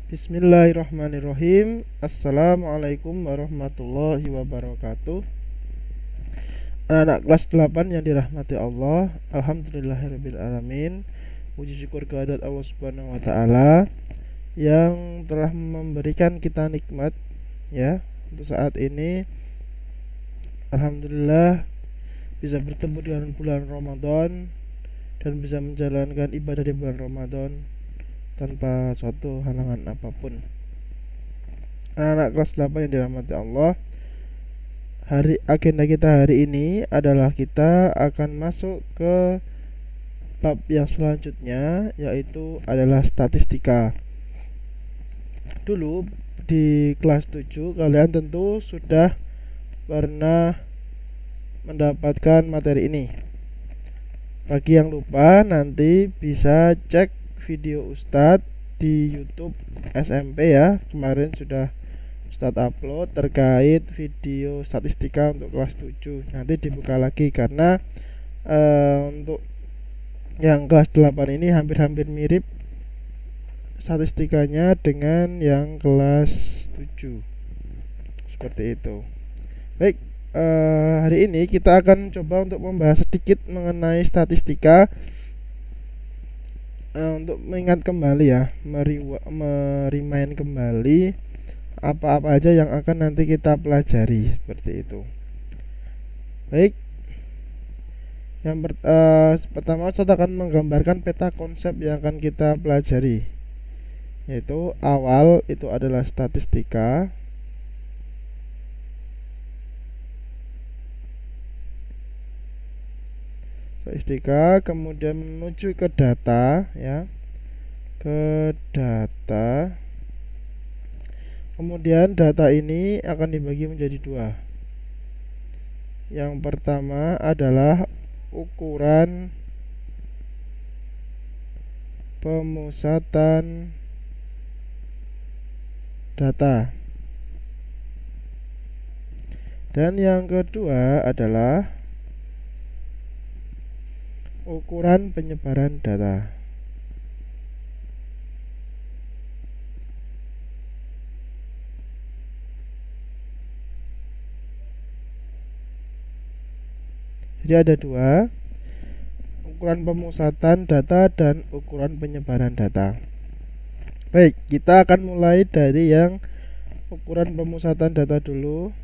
Bismillahirrahmanirrahim. Assalamualaikum warahmatullahi wabarakatuh. Anak kelas 8 yang dirahmati Allah, alhamdulillahirabbil alamin. Puji syukur kehadirat Allah Subhanahu wa taala yang telah memberikan kita nikmat ya untuk saat ini. Alhamdulillah bisa bertemu dengan bulan Ramadan dan bisa menjalankan ibadah di bulan Ramadan tanpa suatu halangan apapun. Anak-anak kelas 8 yang dirahmati Allah, agenda kita hari ini adalah kita akan masuk ke bab yang selanjutnya, yaitu adalah statistika. Dulu di kelas 7 kalian tentu sudah pernah mendapatkan materi ini. Bagi yang lupa, nanti bisa cek video Ustadz di YouTube SMP ya. Kemarin sudah Ustadz upload terkait video statistika untuk kelas 7. Nanti dibuka lagi karena untuk yang kelas 8 ini hampir-hampir mirip statistikanya dengan yang kelas 7. Seperti itu. Baik, hari ini kita akan coba untuk membahas sedikit mengenai statistika. Untuk mengingat kembali ya, merimain kembali apa-apa aja yang akan nanti kita pelajari, seperti itu. Baik, yang pertama saya akan menggambarkan peta konsep yang akan kita pelajari, yaitu awal itu adalah statistika, kemudian menuju ke data ya, ke data. Kemudian data ini akan dibagi menjadi dua. Yang pertama adalah ukuran pemusatan data, dan yang kedua adalah ukuran penyebaran data. Jadi ada dua, ukuran pemusatan data dan ukuran penyebaran data. Baik, kita akan mulai dari yang ukuran pemusatan data dulu.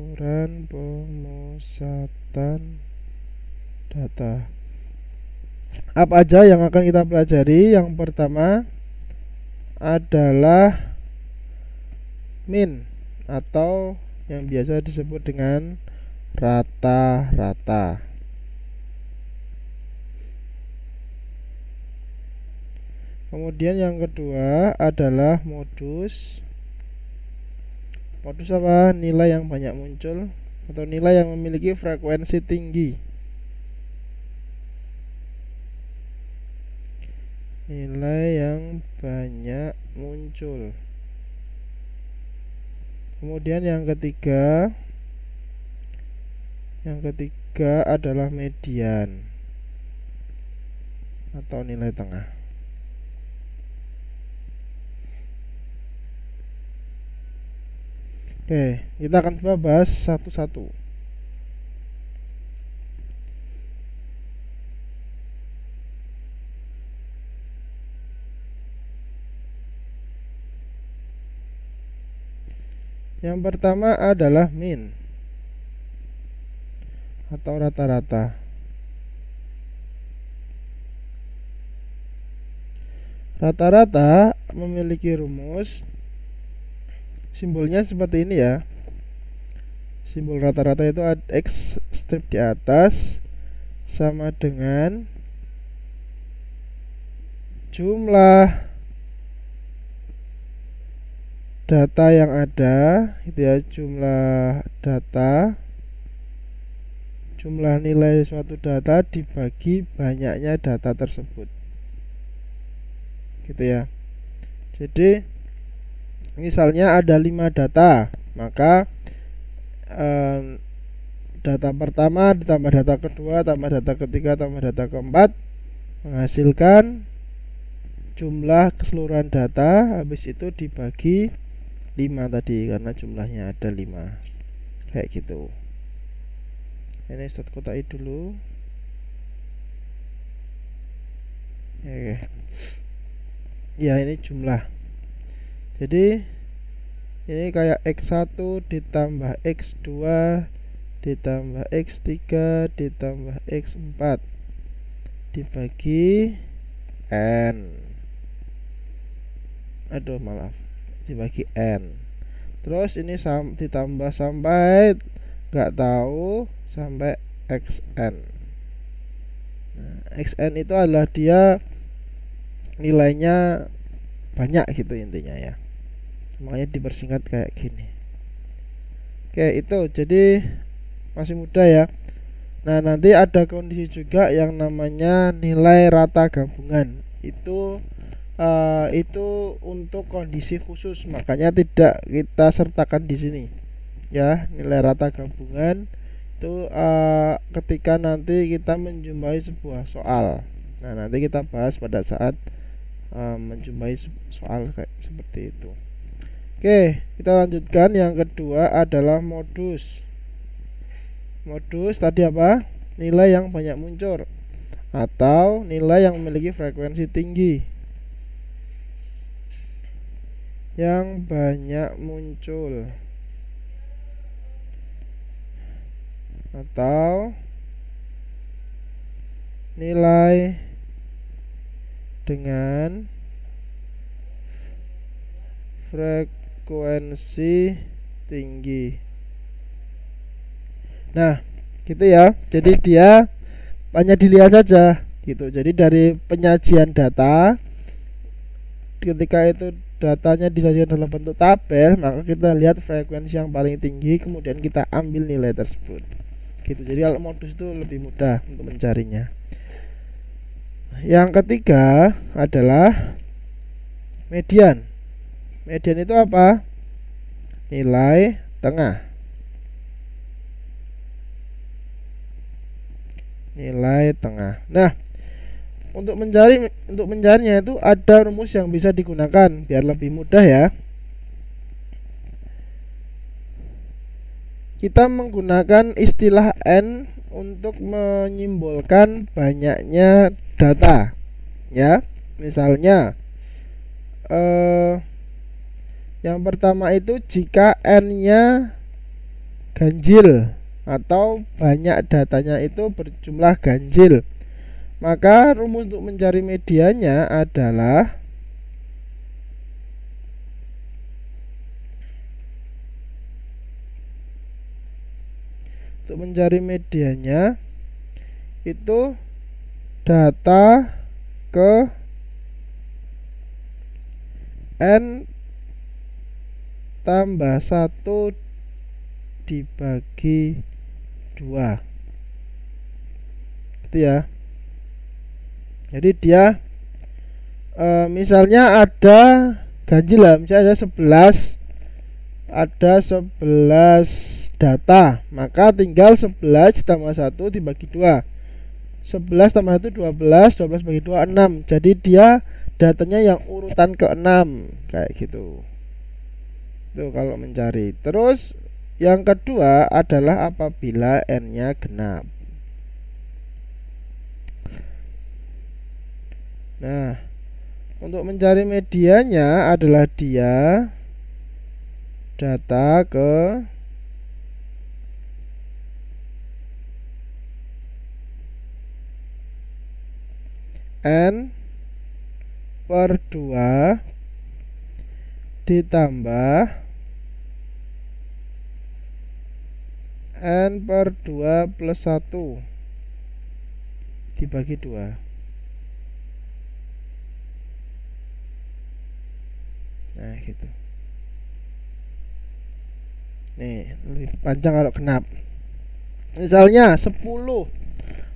Ukuran pemusatan data. Apa aja yang akan kita pelajari? Yang pertama adalah min atau yang biasa disebut dengan rata-rata. Kemudian yang kedua adalah modus. Modus apa? Nilai yang banyak muncul atau nilai yang memiliki frekuensi tinggi. Nilai yang banyak muncul. Kemudian yang ketiga adalah median atau nilai tengah. Oke, kita akan coba bahas satu-satu. Yang pertama adalah min atau rata-rata. Rata-rata memiliki rumus. Simbolnya seperti ini ya. Simbol rata-rata itu X strip di atas sama dengan jumlah data yang ada, itu ya, jumlah data, jumlah nilai suatu data dibagi banyaknya data tersebut, gitu ya. Jadi misalnya ada 5 data, maka data pertama ditambah data kedua tambah data ketiga tambah data keempat menghasilkan jumlah keseluruhan data, habis itu dibagi 5 tadi karena jumlahnya ada 5. Kayak gitu. Ini Ustaz kotai dulu. Oke. Ya, ini jumlah. Jadi ini kayak X1 ditambah X2 ditambah X3 ditambah X4 dibagi N. Dibagi N. Terus ini ditambah sampai nggak tahu sampai XN. Nah, XN itu adalah dia nilainya banyak gitu intinya ya. Makanya dipersingkat kayak gini. Oke, itu jadi masih mudah ya. Nah, nanti ada kondisi juga yang namanya nilai rata gabungan. Itu untuk kondisi khusus, makanya tidak kita sertakan di sini. Ya, nilai rata gabungan itu ketika nanti kita menjumpai sebuah soal. Nah, nanti kita bahas pada saat menjumpai soal kayak seperti itu. Oke, kita lanjutkan. Yang kedua adalah modus. Modus tadi apa? Nilai yang banyak muncul atau nilai yang memiliki frekuensi tinggi. Yang banyak muncul atau nilai dengan frekuensi tinggi. Nah, gitu ya. Jadi dia hanya dilihat saja gitu. Jadi dari penyajian data, ketika itu datanya disajikan dalam bentuk tabel, maka kita lihat frekuensi yang paling tinggi, kemudian kita ambil nilai tersebut gitu. Jadi kalau modus itu lebih mudah untuk mencarinya. Yang ketiga adalah median. Median itu apa? Nilai tengah. Nilai tengah. Nah, untuk mencarinya itu ada rumus yang bisa digunakan biar lebih mudah ya. Kita menggunakan istilah N untuk menyimbolkan banyaknya data. Ya, misalnya yang pertama itu jika N-nya ganjil atau banyak datanya itu berjumlah ganjil, maka rumus untuk mencari mediannya adalah itu data ke N tambah 1 dibagi 2 gitu ya. Jadi dia misalnya ada ganjil lah, misalnya ada 11 data, maka tinggal 11 tambah 1 dibagi 2. 11 tambah 1 12, 12 bagi 2 6. Jadi dia datanya yang urutan ke-6 kayak gitu. Itu kalau mencari. Terus yang kedua adalah apabila N-nya genap. Nah, untuk mencari medianya adalah dia data ke N per 2 ditambah N per 2 plus 1 dibagi 2. Nah gitu. Nih lebih panjang kalau genap. Misalnya 10,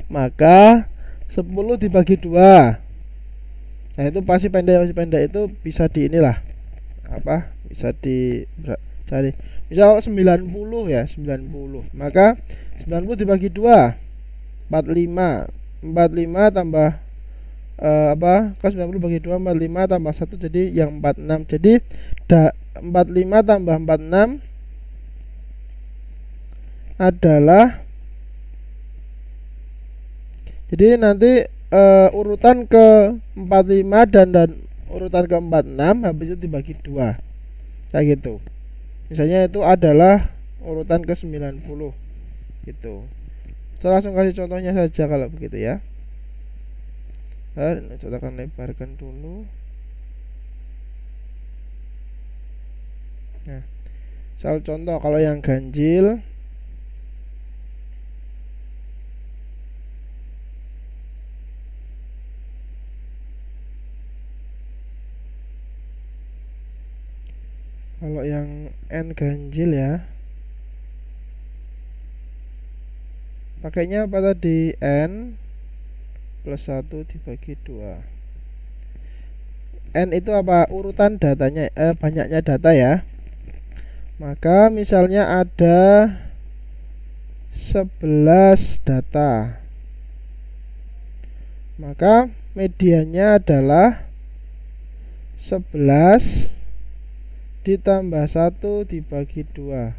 maka 10 dibagi 2. Nah itu pasti pendek itu bisa di inilah apa, bisa dicari. Misal 90 ya, 90, maka 90 dibagi 2 45 tambah Ke 90 bagi 2 45 tambah 1 jadi yang 46. Jadi 45 tambah 46 adalah, jadi nanti urutan ke 45 dan urutan ke 46 habis itu dibagi 2 kayak gitu. Misalnya itu adalah urutan ke 90 gitu. Saya langsung kasih contohnya saja kalau begitu ya. Saya akan lebarkan dulu. Nah, soal contoh kalau yang ganjil n ganjil ya, pakainya apa tadi? N plus 1 dibagi 2. N itu apa? Urutan datanya, banyaknya data ya. Maka misalnya ada 11 data, maka medianya adalah 11 ditambah 1 dibagi 2,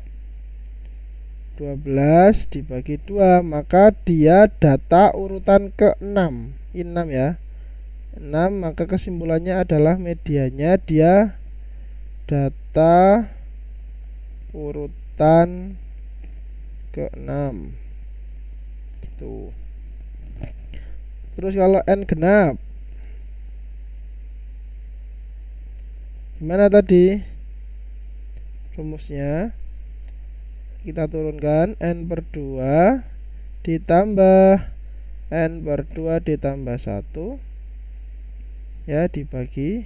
12 dibagi 2, maka dia data urutan ke-6. Ini 6 ya. 6, maka kesimpulannya adalah medianya dia data urutan ke-6 gitu. Terus kalau n genap gimana tadi rumusnya? Kita turunkan n per 2 ditambah n per 2 ditambah 1 ya dibagi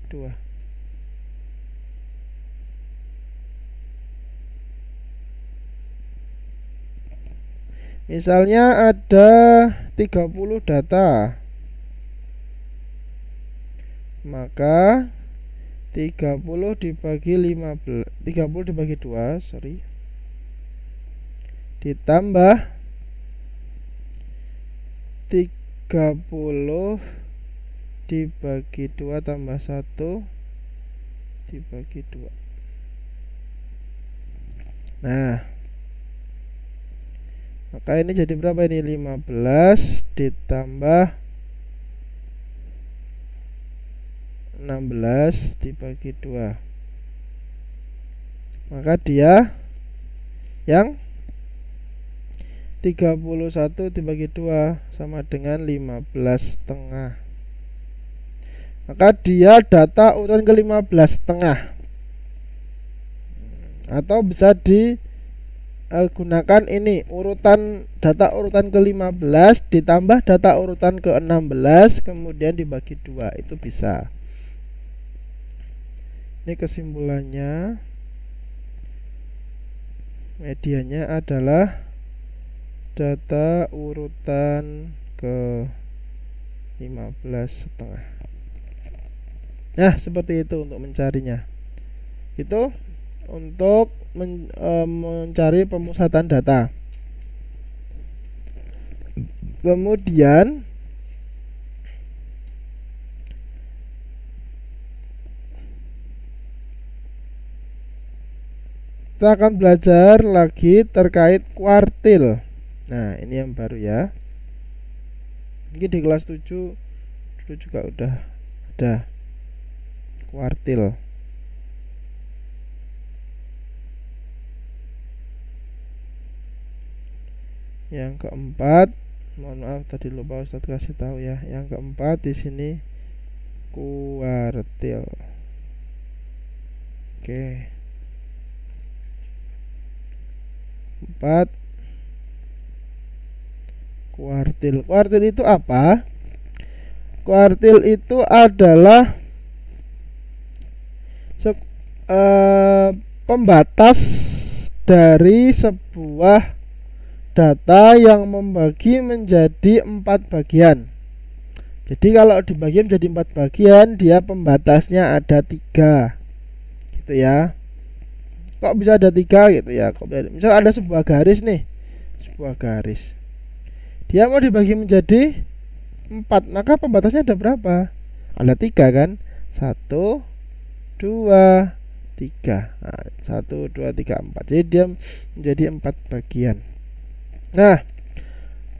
2. Misalnya ada 30 data, maka 30 dibagi 15, 30 dibagi 2, ditambah 30 dibagi 2 tambah 1 dibagi 2. Nah, maka ini jadi berapa ini? 15 ditambah 16 dibagi 2. Maka dia yang 31 dibagi 2 sama dengan 15,5. Maka dia data urutan ke-15,5. Atau bisa digunakan ini urutan data urutan ke-15 ditambah data urutan ke-16 kemudian dibagi 2, itu bisa. Ini kesimpulannya, medianya adalah data urutan ke 15,5. Nah, seperti itu untuk mencarinya. Itu untuk mencari pemusatan data. Kemudian kita akan belajar lagi terkait kuartil. Nah, ini yang baru ya. Mungkin di kelas 7 dulu juga udah ada kuartil. Yang keempat, mohon maaf tadi lupa Ustadz kasih tahu ya. Yang keempat di sini kuartil. Oke. 4, kuartil. Kuartil itu apa? Kuartil itu adalah pembatas dari sebuah data yang membagi menjadi 4 bagian. Jadi kalau dibagi menjadi 4 bagian, dia pembatasnya ada 3 gitu ya. Kok bisa ada 3 gitu ya? Misal ada sebuah garis nih, sebuah garis, dia mau dibagi menjadi 4, maka pembatasnya ada berapa? Ada 3 kan? 1, 2, 3. Nah, 1, 2, 3, 4. Jadi dia menjadi 4 bagian. Nah,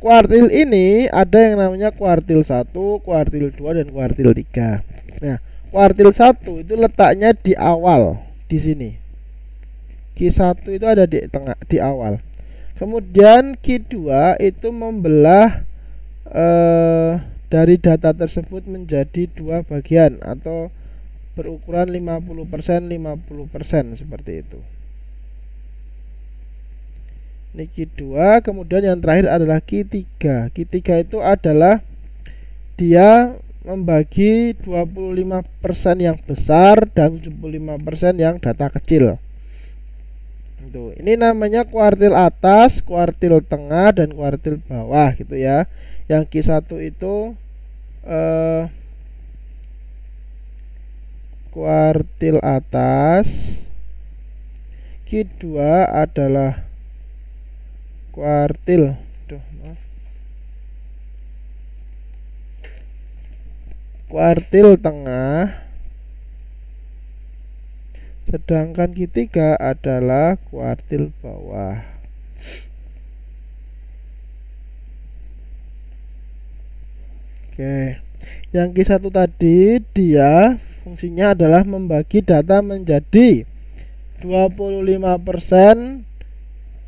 kuartil ini ada yang namanya kuartil 1, kuartil 2, dan kuartil 3. Nah, kuartil 1 itu letaknya di awal, di sini. Q1 itu ada di tengah, di awal. Kemudian Q2 itu membelah dari data tersebut menjadi 2 bagian atau berukuran 50%, 50% seperti itu. Ini Q2, kemudian yang terakhir adalah Q3. Q3 itu adalah dia membagi 25% yang besar dan 75% yang data kecil. Ini namanya kuartil atas, kuartil tengah, dan kuartil bawah gitu ya. Yang Q1 itu kuartil atas, Q2 adalah kuartil kuartil tengah, sedangkan Q3 adalah kuartil bawah. Oke, yang Q1 tadi dia fungsinya adalah membagi data menjadi 25%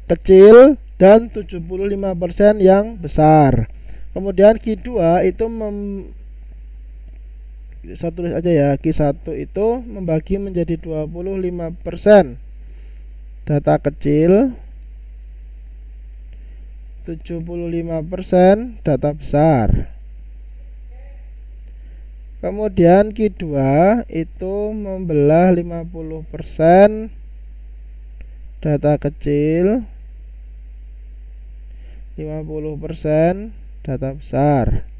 kecil dan 75% yang besar. Kemudian Q2 itu saya tulis aja ya, Q1 itu membagi menjadi 25% data kecil, 75% data besar. Kemudian Q2 itu membelah 50% data kecil, 50% data besar.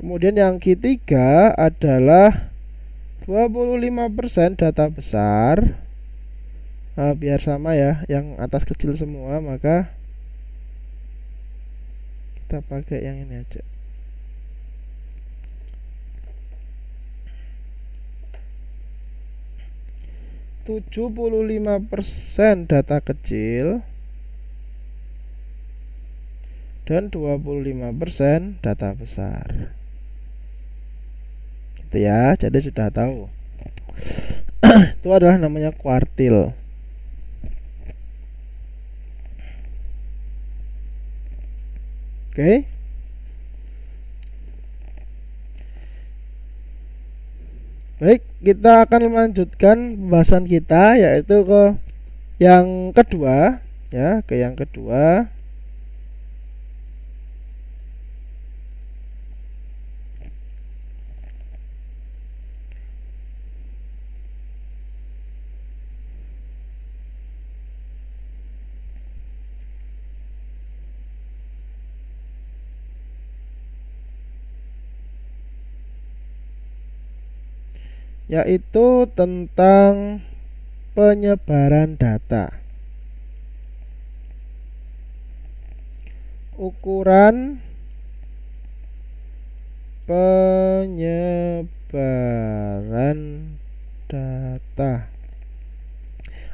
Kemudian yang Q3 adalah 25% data besar. Nah, biar sama ya, yang atas kecil semua, maka kita pakai yang ini aja. %75% data kecil dan 25% data besar. Gitu ya, jadi sudah tahu. Itu adalah namanya kuartil. Oke. Baik, kita akan melanjutkan pembahasan kita, yaitu ke yang kedua ya, ke yang kedua. Yaitu tentang penyebaran data. Ukuran penyebaran data.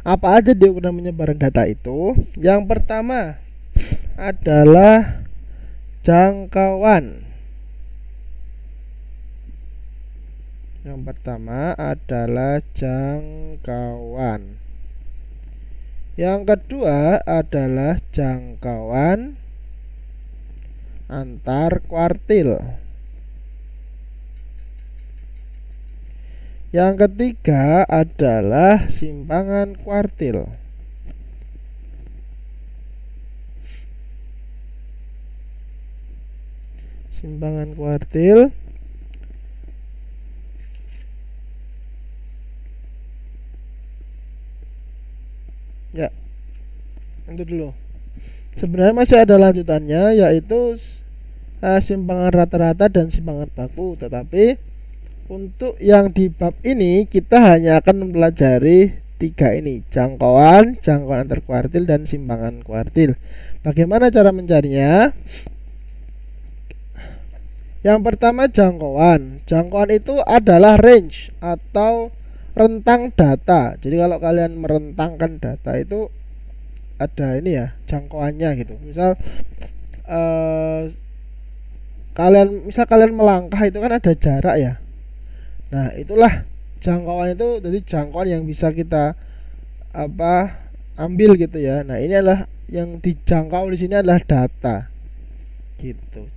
Apa aja di ukuran penyebaran data itu? Yang pertama adalah jangkauan. Yang pertama adalah jangkauan. Yang kedua adalah jangkauan antar kuartil. Yang ketiga adalah simpangan kuartil. Simpangan kuartil. Ya, itu dulu. Sebenarnya masih ada lanjutannya, yaitu simpangan rata-rata dan simpangan baku. Tetapi untuk yang di bab ini kita hanya akan mempelajari 3 ini: jangkauan, jangkauan antar kuartil, dan simpangan kuartil. Bagaimana cara mencarinya? Yang pertama jangkauan. Jangkauan itu adalah range atau rentang data. Jadi kalau kalian merentangkan data itu ada ini ya, jangkauannya gitu. Misal kalian melangkah itu kan ada jarak ya. Nah, itulah jangkauan itu, jadi jangkauan yang bisa kita ambil gitu ya. Nah, ini adalah yang dijangkau di sini adalah data. Gitu.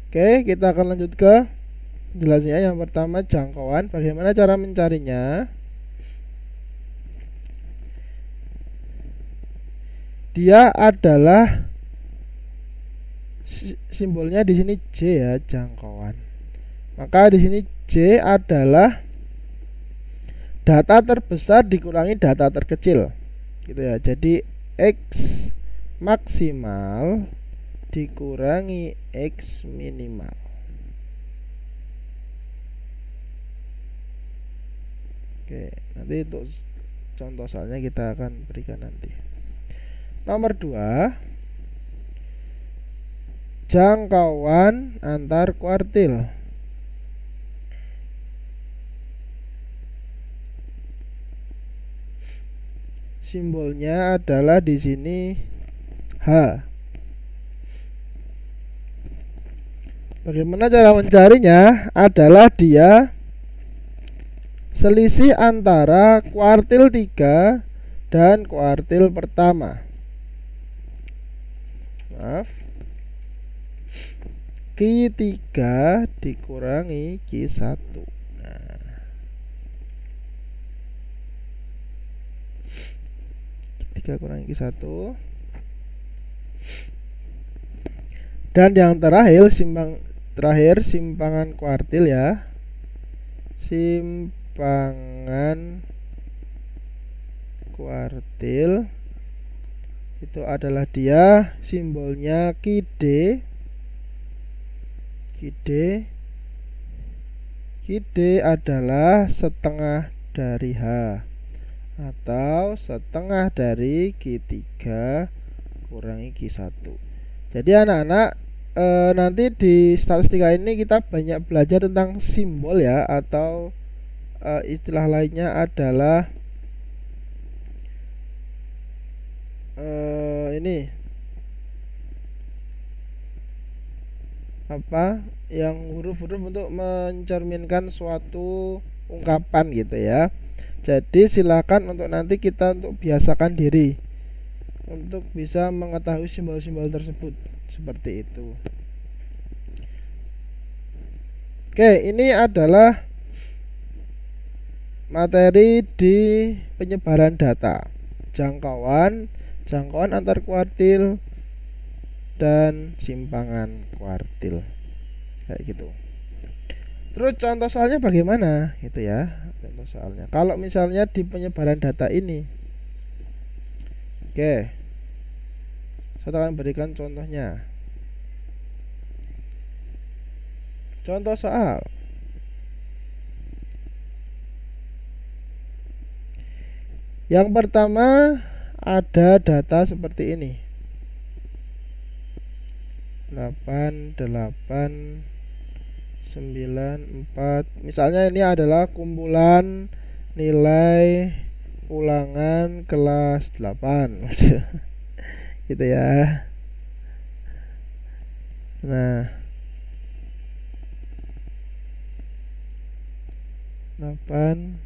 Oke, kita akan lanjut ke jelasnya. Yang pertama jangkauan, bagaimana cara mencarinya? Dia adalah simbolnya di sini J ya, jangkauan. Maka di sini J adalah data terbesar dikurangi data terkecil. Gitu ya. Jadi X maksimal dikurangi X minimal. Oke, nanti untuk contoh soalnya kita akan berikan nanti. Nomor 2, jangkauan antar kuartil. Simbolnya adalah di sini H. Bagaimana cara mencarinya? Adalah dia selisih antara kuartil 3 dan kuartil pertama. Maaf. Q3 dikurangi Q1. Nah. Q3 kurangi Q1. Dan yang terakhir simpangan kuartil ya. Simpangan kuartil itu adalah dia simbolnya QD. QD adalah setengah dari H atau setengah dari Q3 kurangi Q1. Jadi anak-anak nanti di statistika ini kita banyak belajar tentang simbol ya, atau istilah lainnya adalah ini yang huruf-huruf untuk mencerminkan suatu ungkapan gitu ya. Jadi silakan untuk nanti kita untuk biasakan diri untuk bisa mengetahui simbol-simbol tersebut seperti itu. Oke, ini adalah materi di penyebaran data, jangkauan antar kuartil dan simpangan kuartil kayak gitu. Terus contoh soalnya bagaimana gitu ya. Contoh soalnya kalau misalnya di penyebaran data ini, oke, saya akan berikan contohnya. Contoh soal. Yang pertama ada data seperti ini. 8, 8, 9, 4. Misalnya ini adalah kumpulan nilai ulangan kelas 8. Gitu ya. Nah, 8,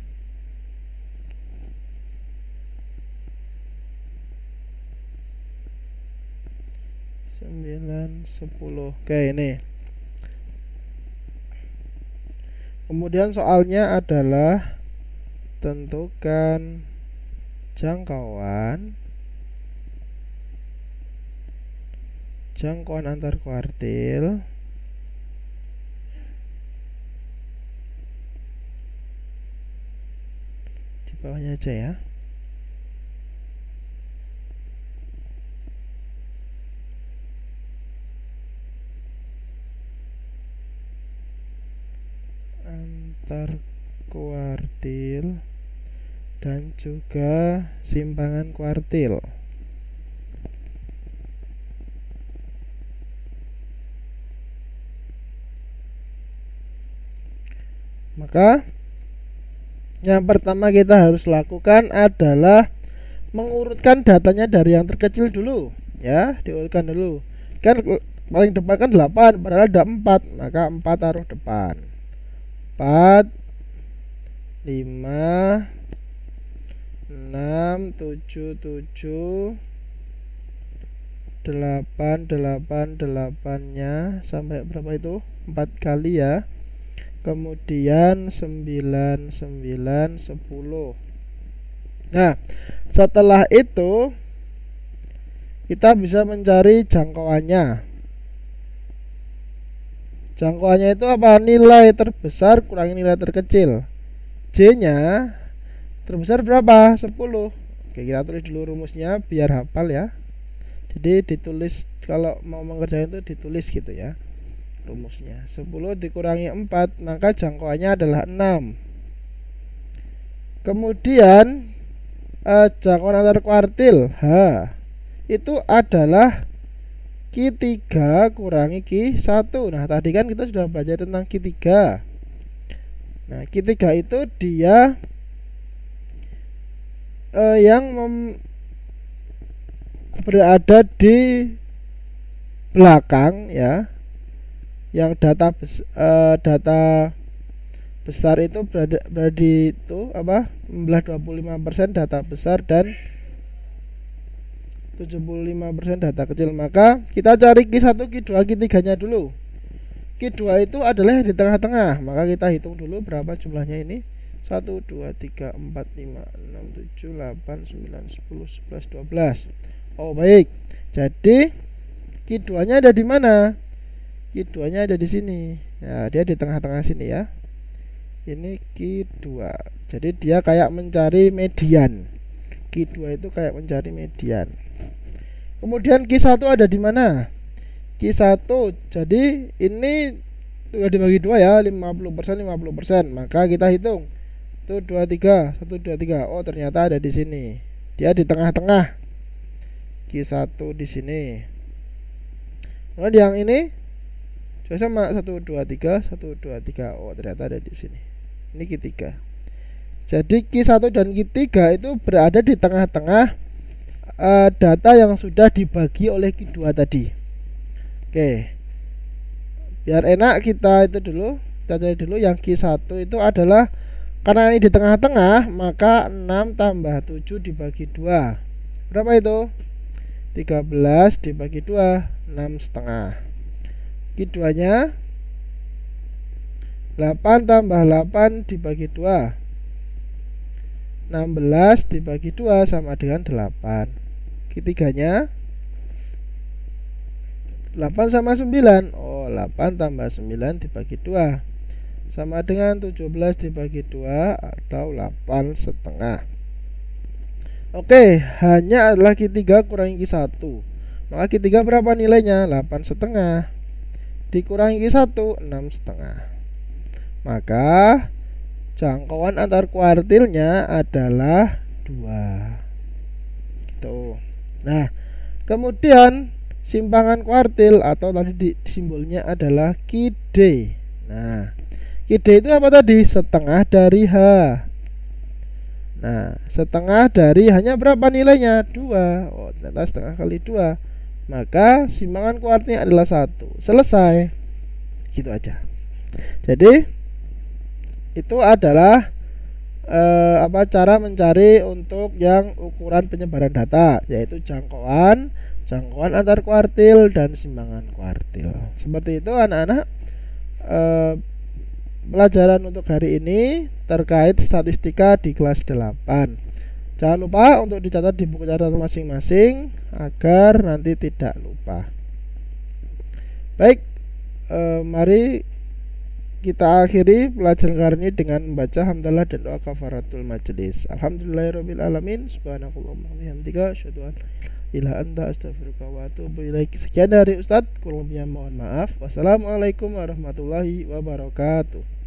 9, 10. Oke, ini. Kemudian soalnya adalah tentukan jangkauan antar kuartil di bawahnya aja ya. Antar kuartil dan juga simpangan kuartil. Maka yang pertama kita harus lakukan adalah mengurutkan datanya dari yang terkecil dulu, ya, diurutkan dulu. Kan paling depan kan 8, padahal ada 4, maka 4 taruh depan. 4 5 6 7 7 8 nya sampai berapa itu? 4 kali ya. Kemudian 9 9 10. Nah, setelah itu kita bisa mencari jangkauannya. Jangkauannya itu apa? Nilai terbesar kurangi nilai terkecil. J-nya terbesar berapa? 10. Oke, kita tulis dulu rumusnya biar hafal ya. Jadi ditulis, kalau mau mengerjakan itu ditulis gitu ya. Rumusnya 10 dikurangi 4, maka jangkauannya adalah 6. Kemudian jangkauan antar kuartil H itu adalah Q3 kurangi Q1. Nah, tadi kan kita sudah belajar tentang Q3. Nah, Q3 itu dia yang berada di belakang ya. Yang data besar itu berada itu apa? Membelah 25% data besar dan 75% data kecil. Maka kita cari Q1, Q2, Q3-nya dulu. Q2 itu adalah yang di tengah-tengah. Maka kita hitung dulu berapa jumlahnya ini. 1 2 3 4 5 6 7 8 9 10 11 12. Oh, baik. Jadi Q2-nya ada di mana? Q2-nya ada di sini. Nah, dia di tengah-tengah sini ya. Ini Q2. Jadi dia kayak mencari median. Q2 itu kayak mencari median. Kemudian Q1 ada di mana? Q1. Jadi ini sudah dibagi 2 ya, 50% 50%. Maka kita hitung. 1 2 3, 1 2 3. Oh, ternyata ada di sini. Dia di tengah-tengah. Q1 di sini. Kemudian yang ini juga sama, 1 2 3, 1 2 3. Oh, ternyata ada di sini. Ini Q3. Jadi Q1 dan Q3 itu berada di tengah-tengah data yang sudah dibagi oleh Q2 tadi. Oke. Biar enak kita itu dulu, kita cari dulu yang Q1 itu adalah, karena ini di tengah-tengah, maka 6 tambah 7 dibagi 2. Berapa itu? 13 dibagi 2, 6,5. Q2-nya 8 tambah 8 dibagi 2, 16 dibagi 2 sama dengan 8. Q3-nya 8 sama 9. Oh, 8 tambah 9 dibagi 2 sama dengan 17 dibagi 2 atau 8,5. Oke, hanya adalah Q3 kurangi Q1. Maka Q3 berapa nilainya? 8,5. Dikurangi Q1, 6,5. Maka jangkauan antar kuartilnya adalah 2. Gitu. Nah, kemudian simpangan kuartil atau tadi simbolnya adalah QD. Nah, QD itu apa tadi? Setengah dari H. Nah, setengah dari hanya berapa nilainya? 2. Oh, ternyata setengah kali 2. Maka simpangan kuartilnya adalah 1. Selesai. Gitu aja. Jadi itu adalah cara mencari untuk yang ukuran penyebaran data, yaitu jangkauan antar kuartil dan simpangan kuartil. Seperti itu anak-anak, pelajaran untuk hari ini terkait statistika di kelas 8. Jangan lupa untuk dicatat di buku catatan masing-masing agar nanti tidak lupa. Baik, mari kita akhiri pelajaran kali ini dengan membaca hamdalah dan doa kafaratul majelis. Alhamdulillahirabbil alamin. Subhanakallahumma wa bihamdika asyhadu an la ilaha illa anta astaghfiruka wa atubu ilaik. Sekian dari Ustadz, kurang lebihnya mohon maaf. Wassalamualaikum warahmatullahi wabarakatuh.